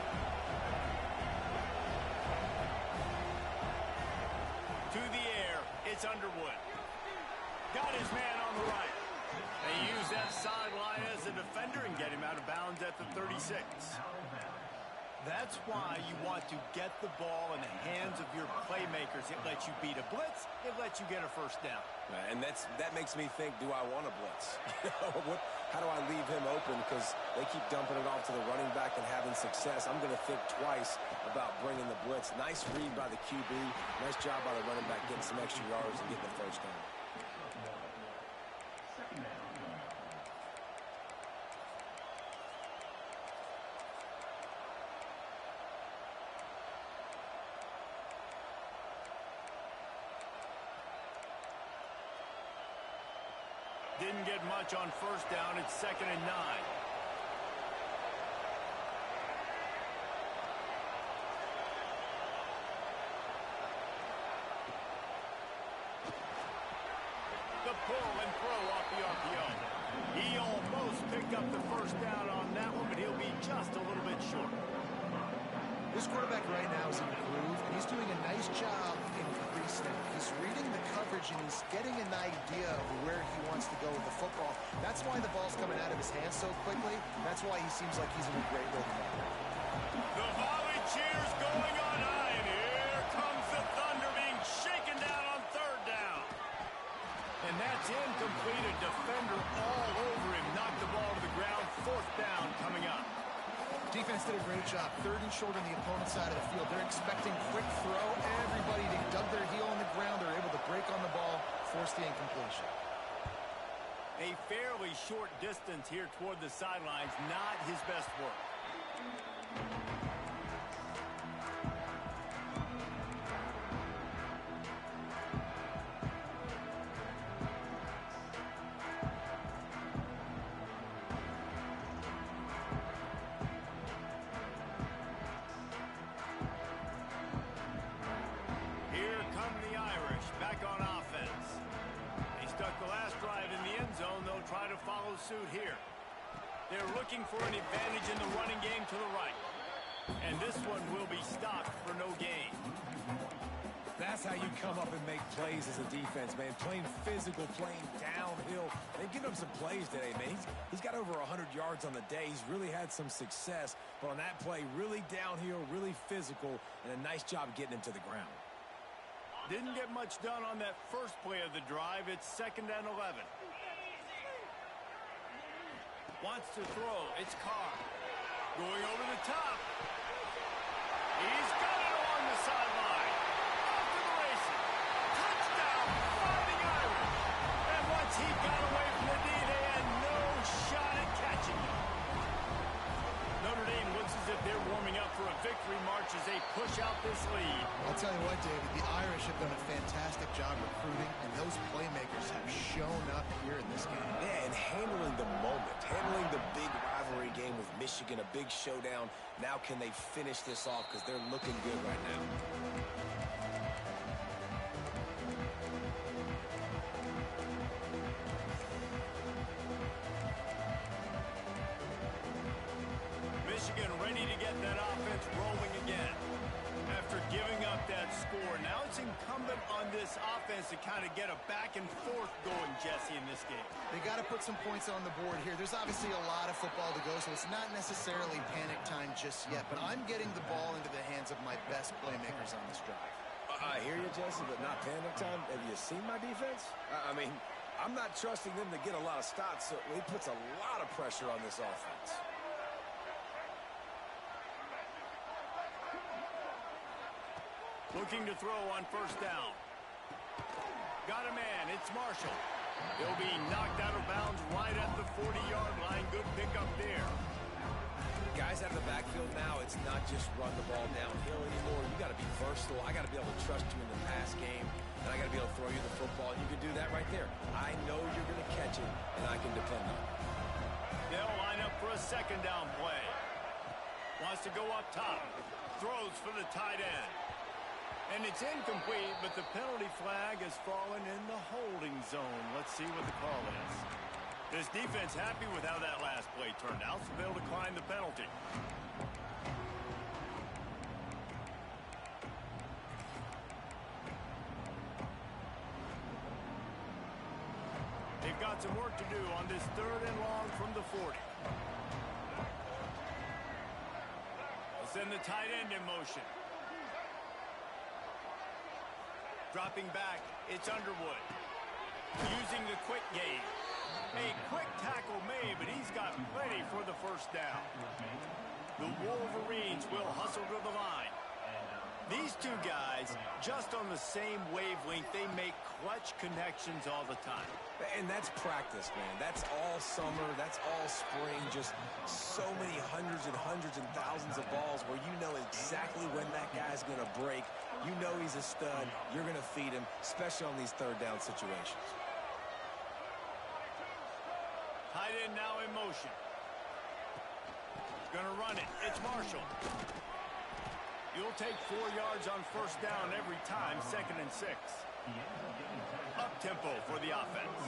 To the air, it's Underwood. Got his man on the right. They use that sideline as a defender and get him out of bounds at the 36. That's why you want to get the ball in the hands of your playmakers. It lets you beat a blitz. It lets you get a first down. And that makes me think, do I want a blitz? How do I leave him open? Because they keep dumping it off to the running back and having success. I'm going to think twice about bringing the blitz. Nice read by the QB. Nice job by the running back getting some extra yards and getting the first down. Didn't get much on first down. It's 2nd and 9. The pull and throw off the RPO. He almost picked up the first down on that one, but he'll be just a little bit short. This quarterback right now is in the groove, and he's doing a nice job in pre-snap. He's reading the coverage, and he's getting an idea of where he wants to go with the football. That's why the ball's coming out of his hands so quickly. That's why he seems like he's in a great rhythm right now. The volley cheers going on high, and here comes the Thunder being shaken down on 3rd down. And that's incomplete. A defender all over him. Knocked the ball to the ground. 4th down coming up. Defense did a great job. 3rd and short on the opponent's side of the field. They're expecting quick throw. Everybody, they dug their heel on the ground. They're able to break on the ball, force the incompletion. A fairly short distance here toward the sidelines, not his best work. Here come the Irish back on offense. They stuck the last drive in the end zone. They'll try to follow suit here. They're looking for an advantage in the running game to the right. And this one will be stopped for no gain. That's how you come up and make plays as a defense, man. Playing physical, playing downhill. They've given him some plays today, man. He's got over 100 yards on the day. He's really had some success. But on that play, really downhill, really physical, and a nice job getting him to the ground. Didn't get much done on that first play of the drive. It's 2nd and 11. Wants to throw. It's Carr. Going over the top. He's got it along the sideline. Off to the races. Touchdown, Fighting Irish. And once he got away from the D, they had no shot at catching him. Notre Dame looks as if they're warming up for a victory march as they push out this lead. I'll tell you what, David, the Irish have done a fantastic job recruiting, and those playmakers have shown up here in this game. Yeah, and handling the moment, handling the big rivalry game with Michigan, a big showdown. Now can they finish this off because they're looking good right now. Michigan ready to get that offense rolling again. After giving up that score, now it's incumbent on this offense to kind of get a back and forth going, Jesse, in this game. They got to put some points on the board here. There's obviously a lot of football to go, so it's not necessarily panic time just yet, but I'm getting the ball into the hands of my best playmakers on this drive. I hear you, Jesse, but not panic time. Have you seen my defense? I mean, I'm not trusting them to get a lot of stops, so he puts a lot of pressure on this offense. Looking to throw on 1st down. Got a man. It's Marshall. He'll be knocked out of bounds right at the 40-yard line. Good pickup there. Guys out of the backfield now, it's not just run the ball downhill anymore. You got to be versatile. I got to be able to trust you in the pass game, and I got to be able to throw you the football. And you can do that right there. I know you're going to catch it, and I can depend on it. They'll line up for a 2nd down play. Wants to go up top. Throws for the tight end. And it's incomplete, but the penalty flag has fallen in the holding zone. Let's see what the call is. This defense happy with how that last play turned out, so they'll decline the penalty. They've got some work to do on this 3rd and long from the 40. They'll send the tight end in motion. Dropping back, it's Underwood. Using the quick game. A quick tackle made, but he's got plenty for the 1st down. The Wolverines will hustle to the line. These two guys, just on the same wavelength, they make clutch connections all the time. And that's practice, man. That's all summer. That's all spring. Just so many hundreds and thousands of balls where you know exactly when that guy's going to break. You know he's a stud. You're going to feed him, especially on these 3rd down situations. Tight end now in motion. Going to run it. It's Marshall. You'll take 4 yards on 1st down every time, 2nd and 6. Up-tempo for the offense.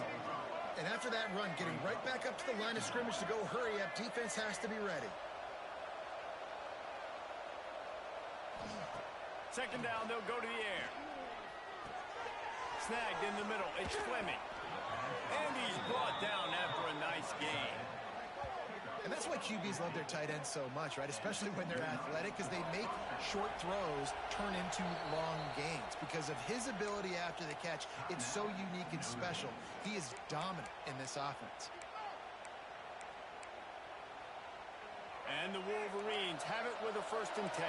And after that run, getting right back up to the line of scrimmage to go hurry up, defense has to be ready. 2nd down, they'll go to the air. Snagged in the middle, it's Fleming. And he's brought down after a nice gain. And that's why QBs love their tight ends so much, right? Especially when they're athletic, because they make short throws turn into long gains. Because of his ability after the catch, it's so unique and special. He is dominant in this offense. And the Wolverines have it with a 1st and 10.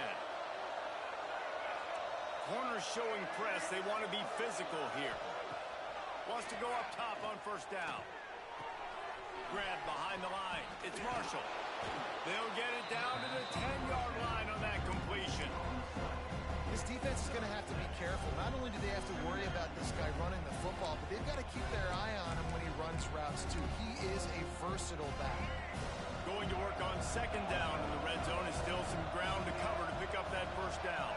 Corners showing press. They want to be physical here. Wants to go up top on 1st down. grab behind the line. It's Marshall. They'll get it down to the 10-yard line on that completion. This defense is going to have to be careful. Not only do they have to worry about this guy running the football, but they've got to keep their eye on him when he runs routes, too. He is a versatile back. Going to work on second down in the red zone. Is still some ground to cover to pick up that first down.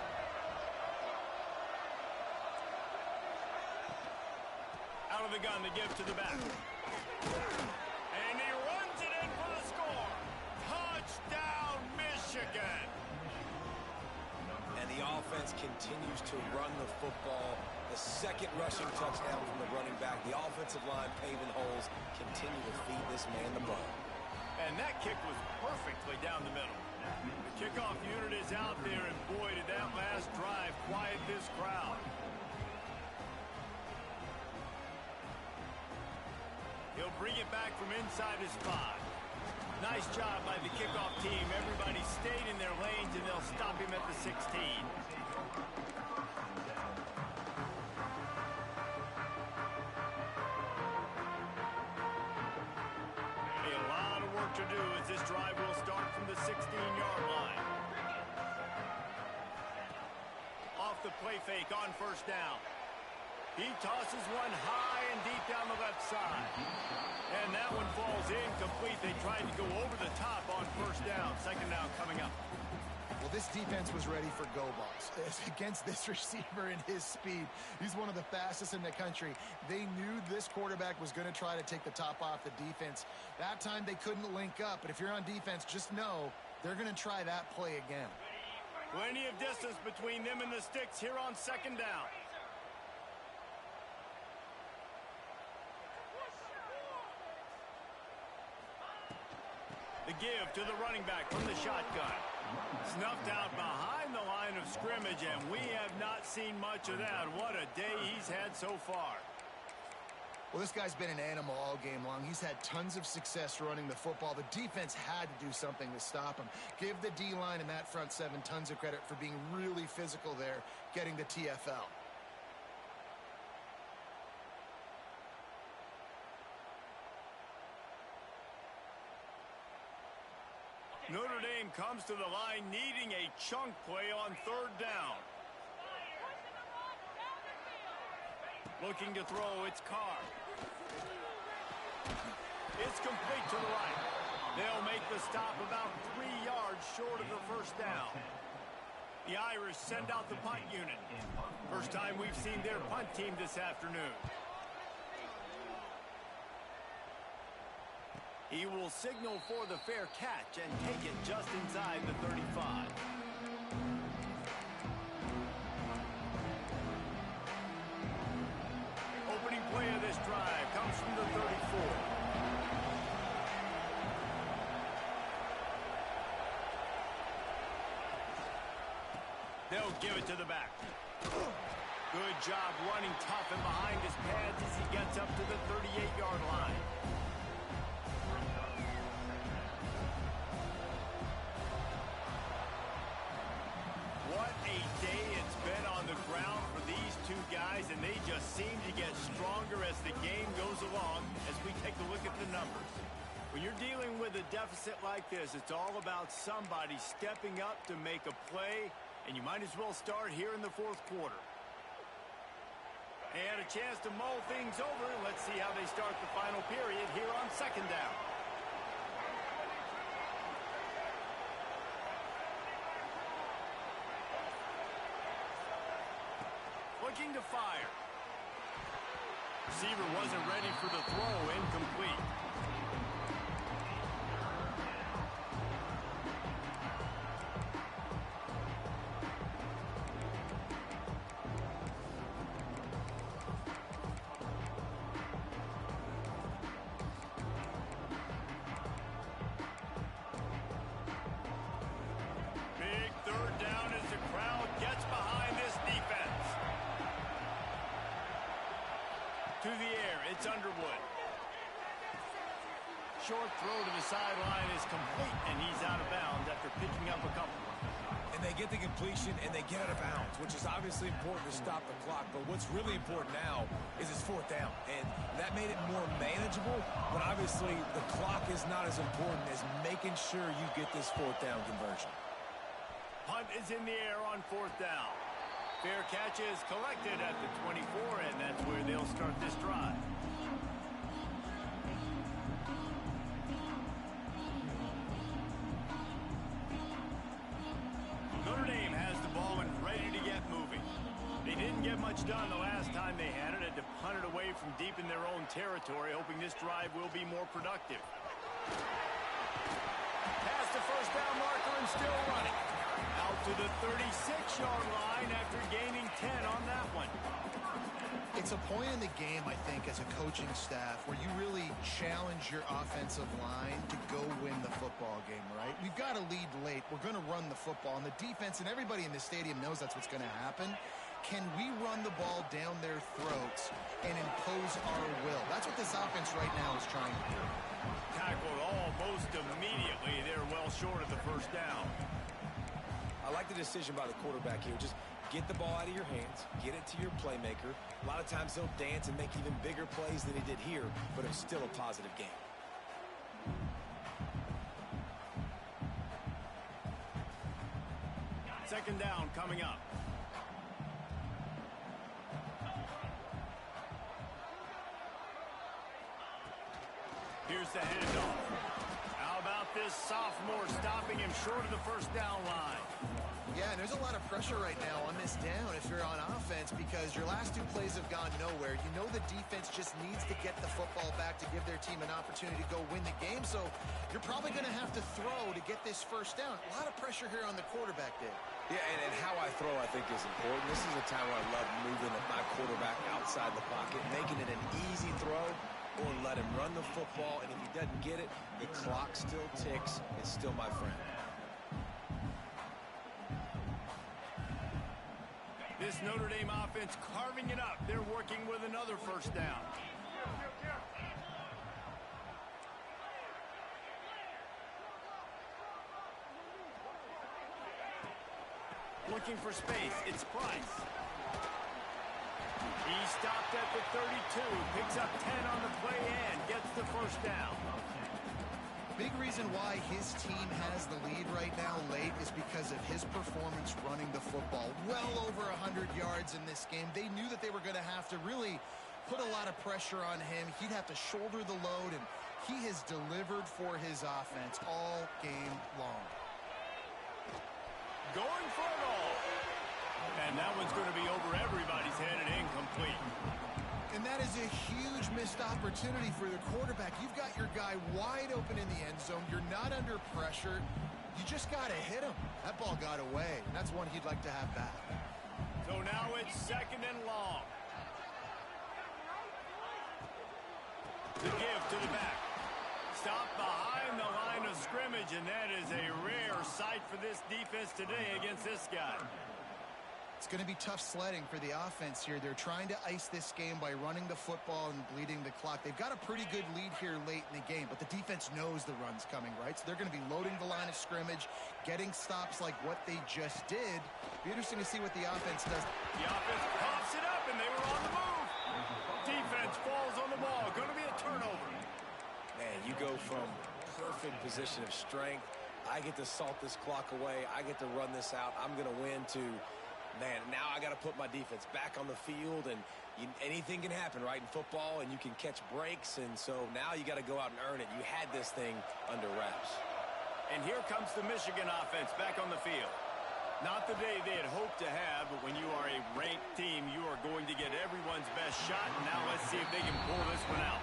Out of the gun to give to the back. And he runs it in for the score. Touchdown, Michigan. And the offense continues to run the football. The second rushing touchdown from the running back. The offensive line paving holes. Continue to feed this man the ball. And that kick was perfectly down the middle. The kickoff unit is out there, and boy, did that last drive quiet this crowd. He'll bring it back from inside his 5. Nice job by the kickoff team. Everybody stayed in their lanes, and they'll stop him at the 16. To do as this drive will start from the 16-yard line. Off the play fake on first down. He tosses one high and deep down the left side. And that one falls incomplete. They tried to go over the top on first down. Second down coming up. Well, this defense was ready for go balls. Against this receiver and his speed, he's one of the fastest in the country. They knew this quarterback was going to try to take the top off the defense. That time they couldn't link up, but if you're on defense, just know they're going to try that play again. Plenty of distance between them and the sticks here on second down. The give to the running back from the shotgun. Snuffed out behind the line of scrimmage, and we have not seen much of that. What a day he's had so far. Well, this guy's been an animal all game long. He's had tons of success running the football. The defense had to do something to stop him. Give the D-line and that front 7 tons of credit for being really physical there, getting the TFL. Notre Dame comes to the line needing a chunk play on third down. Looking to throw, it's Carr. It's complete to the right. They'll make the stop about 3 yards short of the first down. The Irish send out the punt unit. First time we've seen their punt team this afternoon. He will signal for the fair catch and take it just inside the 35. Opening play of this drive comes from the 34. They'll give it to the back. Good job running tough and behind his pads as he gets up to the 38-yard line. What a day it's been on the ground for these two guys, and they just seem to get stronger as the game goes along as we take a look at the numbers. When you're dealing with a deficit like this, it's all about somebody stepping up to make a play, and you might as well start here in the fourth quarter. And a chance to mull things over. Let's see how they start the final period here on second down. Looking to fire. Receiver wasn't ready for the throw, incomplete. Big third down as the crowd gets behind this defense. To the air, it's Underwood. Short throw to the sideline is complete, and he's out of bounds after picking up a couple. And they get the completion and they get out of bounds, which is obviously important to stop the clock. But what's really important now is it's fourth down. And that made it more manageable. But obviously the clock is not as important as making sure you get this fourth down conversion. Punt is in the air on fourth down. Fair catch is collected at the 24, and that's where they'll start this drive. Notre Dame has the ball and ready to get moving. They didn't get much done the last time they had it. Had to punt it away from deep in their own territory, hoping this drive will be more productive. Past the first down marker and still running. Out to the 36-yard line after gaining 10 on that one. It's a point in the game, I think, as a coaching staff where you really challenge your offensive line to go win the football game, right? We've got to lead late. We're going to run the football. And the defense and everybody in the stadium knows that's what's going to happen. Can we run the ball down their throats and impose our will? That's what this offense right now is trying to do. Tackled almost immediately. They're well short of the first down. I like the decision by the quarterback here. Just get the ball out of your hands, get it to your playmaker. A lot of times he'll dance and make even bigger plays than he did here, but it's still a positive game. Second down coming up. Here's the handoff. How about this sophomore stopping him short of the first down line? Yeah, and there's a lot of pressure right now on this down if you're on offense because your last two plays have gone nowhere. You know the defense just needs to get the football back to give their team an opportunity to go win the game, so you're probably going to have to throw to get this first down. A lot of pressure here on the quarterback, Dave. Yeah, and how I throw, I think, is important. This is a time where I love moving my quarterback outside the pocket, making it an easy throw, or let him run the football, and if he doesn't get it, the clock still ticks. It's still my friend. This Notre Dame offense carving it up. They're working with another first down. Looking for space. It's Price. He stopped at the 32, picks up 10 on the play and gets the first down. Big reason why his team has the lead right now late is because of his performance running the football. Well over 100 yards in this game. They knew that they were going to have to really put a lot of pressure on him. He'd have to shoulder the load, and he has delivered for his offense all game long. Going for it all. And that one's going to be over everybody's head and incomplete. And that is a huge missed opportunity for the quarterback. You've got your guy wide open in the end zone. You're not under pressure. You just got to hit him. That ball got away, and that's one he'd like to have back. So now it's second and long. The give to the back. Stop behind the line of scrimmage, and that is a rare sight for this defense today against this guy. It's going to be tough sledding for the offense here. They're trying to ice this game by running the football and bleeding the clock. They've got a pretty good lead here late in the game, but the defense knows the run's coming, right? So they're going to be loading the line of scrimmage, getting stops like what they just did. Be interesting to see what the offense does. The offense pops it up, and they were on the move. Defense falls on the ball. Going to be a turnover. Man, you go from perfect position of strength. I get to salt this clock away. I get to run this out. I'm going to win to... Man, now I got to put my defense back on the field, and anything can happen, right, in football, and you can catch breaks, and so now you got to go out and earn it. You had this thing under wraps. And here comes the Michigan offense back on the field. Not the day they had hoped to have, but when you are a ranked team, you are going to get everyone's best shot, and now let's see if they can pull this one out.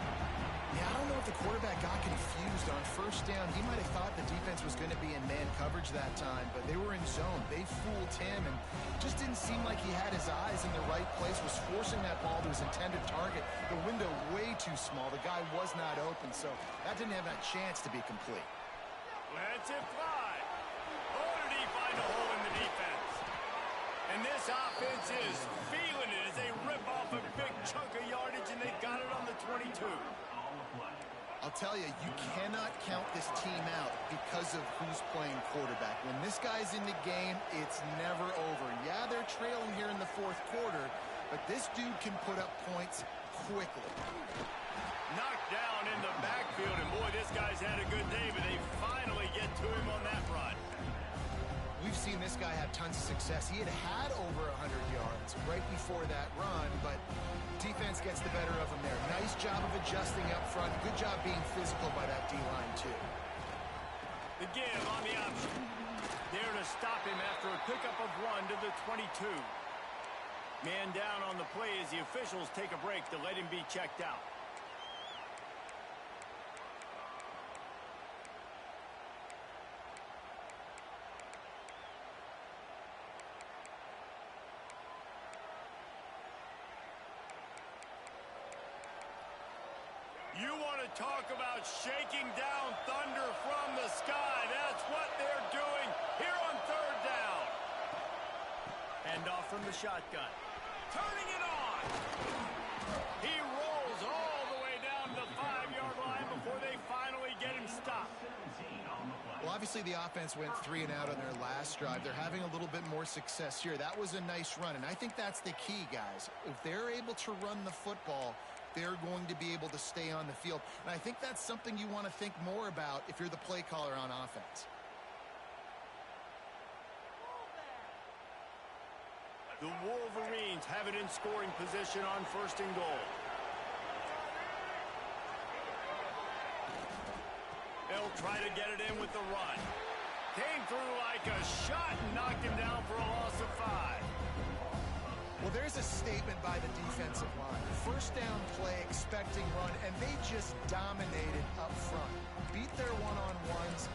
Yeah, I don't know if the quarterback got confused on first down. He might have thought the defense was going to be in man coverage that time, but they were in zone. They fooled him and just didn't seem like he had his eyes in the right place, was forcing that ball to his intended target. The window way too small. The guy was not open, so that didn't have a chance to be complete. Lets it fly. Oh, did he find a hole in the defense? And this offense is feeling it as they rip off a big chunk of yardage, and they got it on the 22. I'll tell you, you cannot count this team out because of who's playing quarterback. When this guy's in the game, it's never over. Yeah, they're trailing here in the fourth quarter, but this dude can put up points quickly. Knocked down in the backfield, and boy, this guy's had a good day, but they finally get to him on that run. We've seen this guy have tons of success. He had over 100 yards right before that run, but defense gets the better of him there. Nice job of adjusting up front. Good job being physical by that D-line, too. The give on the option. There to stop him after a pickup of 1 to the 22. Man down on the play as the officials take a break to let him be checked out. You want to talk about shaking down thunder from the sky. That's what they're doing here on third down. Hand off from the shotgun. Turning it on. He rolls all the way down the 5-yard line before they finally get him stopped. Well, obviously the offense went 3 and out on their last drive. They're having a little bit more success here. That was a nice run, and I think that's the key, guys. If they're able to run the football, they're going to be able to stay on the field. And I think that's something you want to think more about if you're the play caller on offense. The Wolverines have it in scoring position on 1st and goal. They'll try to get it in with the run. Came through like a shot and knocked him down for a loss of 5. Well, there's a statement by the defensive line. First down play, expecting run, and they just dominated up front. Beat their one-on-ones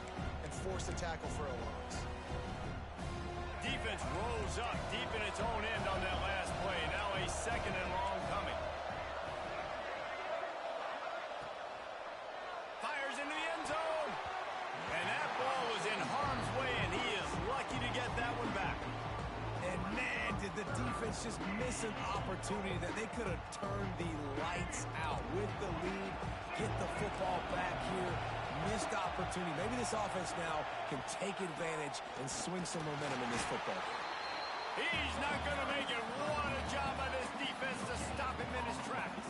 and forced a tackle for a loss. Defense rose up deep in its own end on that last play. Now a 2nd and long coming. Fires into the end zone. And that ball was in harm's way, and he is lucky to get that one back. And man, did the defense just miss an opportunity that they could have turned the lights out with the lead, get the football back here. Missed opportunity. Maybe this offense now can take advantage and swing some momentum in this football game. He's not going to make it. What a job by this defense to stop him in his tracks.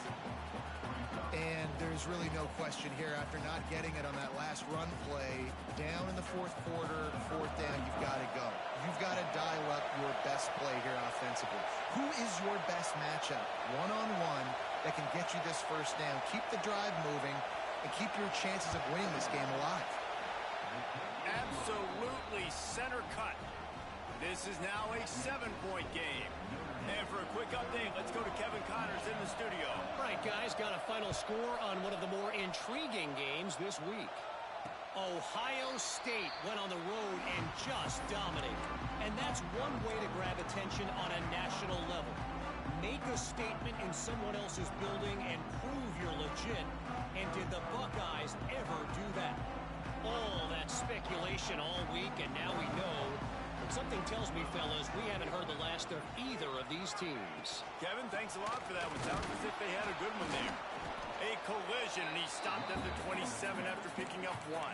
And there's really no question here, after not getting it on that last run play, down in the fourth quarter, 4th down, you've got to go. You've got to dial up your best play here offensively. Who is your best matchup, one-on-one, that can get you this first down? Keep the drive moving and keep your chances of winning this game alive. Absolutely center cut. This is now a 7-point game. And for a quick update, let's go to Kevin Connors in the studio. All right, guys, got a final score on one of the more intriguing games this week. Ohio State went on the road and just dominated. And that's one way to grab attention on a national level. Make a statement in someone else's building and prove you're legit. And did the Buckeyes ever do that? All that speculation all week, and now we know. But something tells me, fellas, we haven't heard the last of either of these teams. Kevin, thanks a lot for that one. Sounds as if they had a good one there. A collision, and he stopped at the 27 after picking up 1.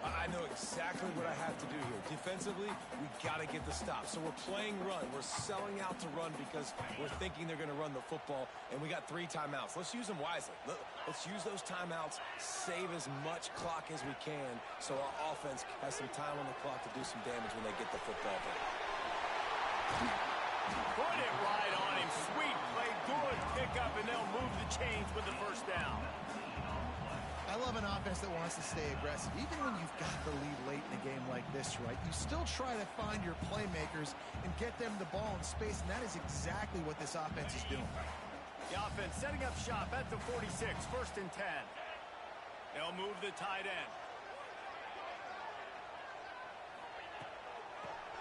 I know exactly what I have to do here. Defensively, we got to get the stop. So we're playing run. We're selling out to run because we're thinking they're going to run the football, and we got 3 timeouts. Let's use them wisely. Let's use those timeouts, save as much clock as we can so our offense has some time on the clock to do some damage when they get the football back. Put it right on him. Sweet play, good pickup, and they'll move the chains with the first down. I love an offense that wants to stay aggressive. Even when you've got the lead late in a game like this, right, you still try to find your playmakers and get them the ball in space, and that is exactly what this offense is doing. The offense setting up shop at the 46, 1st and 10. They'll move the tight end.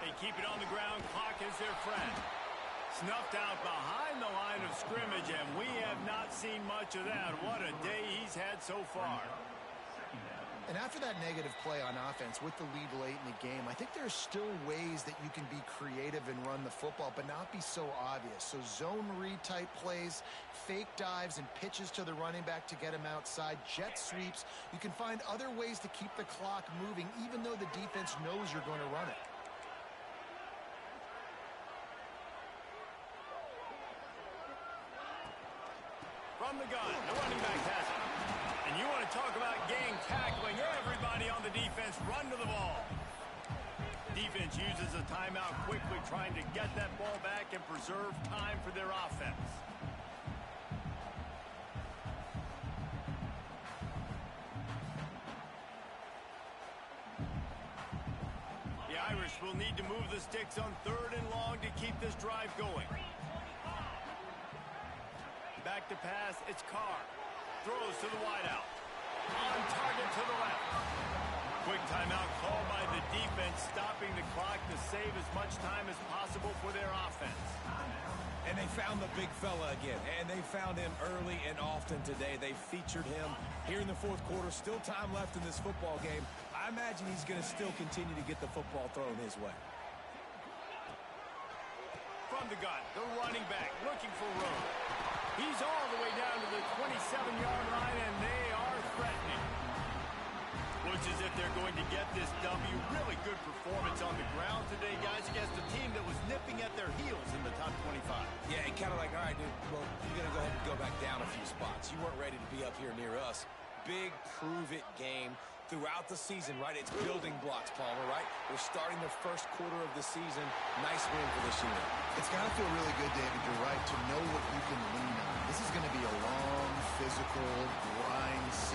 They keep it on the ground. Clock is their friend. Snuffed out behind the line of scrimmage, and we have not seen much of that. What a day he's had so far. And after that negative play on offense with the lead late in the game, I think there there's still ways that you can be creative and run the football, but not be so obvious. So zone read type plays, fake dives, and pitches to the running back to get him outside, jet sweeps. You can find other ways to keep the clock moving, even though the defense knows you're going to run it. From the gun, the running back has it. And you want to talk about gang tackling. Everybody on the defense run to the ball. Defense uses a timeout quickly, trying to get that ball back and preserve time for their offense. The Irish will need to move the sticks on 3rd and long to keep this drive going. Back to pass, it's Carr. Throws to the wideout. On target to the left. Quick timeout called by the defense, stopping the clock to save as much time as possible for their offense. And they found the big fella again, and they found him early and often today. They featured him here in the 4th quarter. Still time left in this football game. I imagine he's going to still continue to get the football thrown his way. From the gun, the running back looking for room. He's all the way down to the 27-yard line, and they are threatening. Looks as if they're going to get this W. Really good performance on the ground today, guys, against a team that was nipping at their heels in the top 25. Yeah, kind of like, all right, dude, well, you're going to go ahead and go back down a few spots. You weren't ready to be up here near us. Big prove-it game throughout the season, right? It's building blocks, Palmer, right? We're starting the 1st quarter of the season. Nice win for this unit. It's got to feel really good, David. You're right, to know what you can lean on. This is going to be a long, physical, grind season.